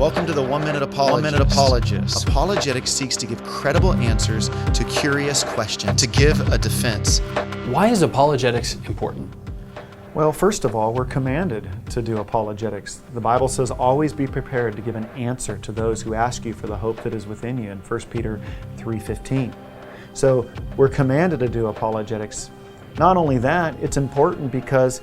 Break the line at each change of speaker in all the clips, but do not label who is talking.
Welcome to the 1 Minute Apologist. Apologetics seeks to give credible answers to curious questions, to give a defense.
Why is apologetics important?
Well, first of all, we're commanded to do apologetics. The Bible says, always be prepared to give an answer to those who ask you for the hope that is within you in 1 Peter 3:15. So we're commanded to do apologetics. Not only that, it's important because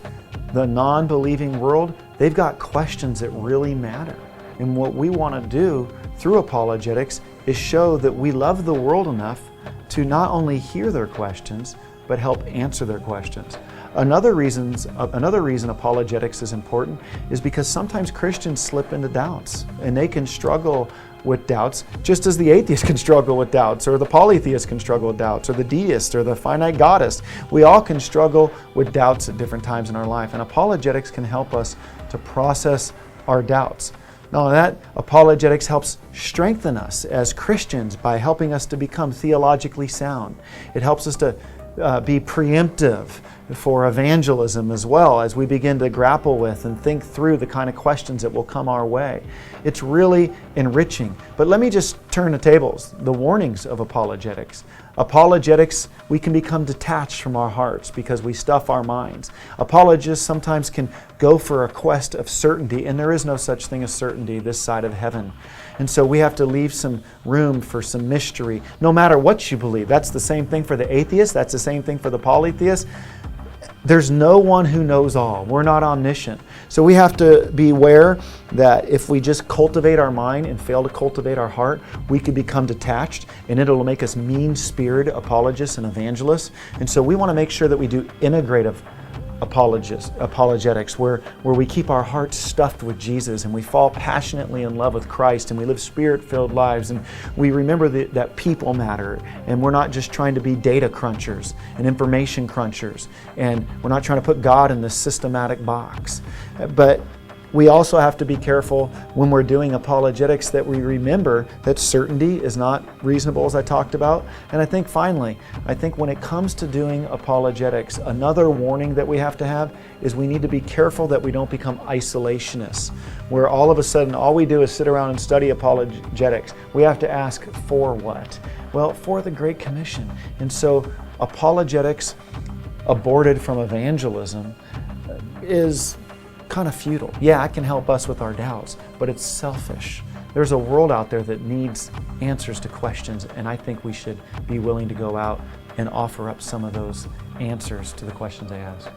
the non-believing world, they've got questions that really matter. And what we want to do through apologetics is show that we love the world enough to not only hear their questions, but help answer their questions. Another reason apologetics is important is because sometimes Christians slip into doubts, and they can struggle with doubts just as the atheist can struggle with doubts, or the polytheist can struggle with doubts, or the deist, or the finite godist. We all can struggle with doubts at different times in our life, and apologetics can help us to process our doubts. Not only that, apologetics helps strengthen us as Christians by helping us to become theologically sound. It helps us to be preemptive for evangelism as well as we begin to grapple with and think through the kind of questions that will come our way. It's really enriching. But let me just turn the tables. The warnings of apologetics. Apologetics, we can become detached from our hearts because we stuff our minds. Apologists sometimes can go for a quest of certainty, and there is no such thing as certainty this side of heaven. And so we have to leave some room for some mystery, no matter what you believe. That's the same thing for the atheist. That's the same thing for the polytheist. There's no one who knows all. We're not omniscient. So we have to be aware that if we just cultivate our mind and fail to cultivate our heart, we could become detached, and it'll make us mean-spirited apologists and evangelists. And so we want to make sure that we do integrative apologetics, where we keep our hearts stuffed with Jesus, and we fall passionately in love with Christ, and we live spirit-filled lives, and we remember that people matter, and we're not just trying to be data crunchers and information crunchers, and we're not trying to put God in this systematic box. But we also have to be careful when we're doing apologetics that we remember that certainty is not reasonable, as I talked about. And I think finally, when it comes to doing apologetics, another warning that we have to have is we need to be careful that we don't become isolationists, where all of a sudden all we do is sit around and study apologetics. We have to ask, for what? Well, for the Great Commission. And so apologetics aborted from evangelism is kind of futile. Yeah, it can help us with our doubts, but it's selfish. There's a world out there that needs answers to questions, and I think we should be willing to go out and offer up some of those answers to the questions they ask.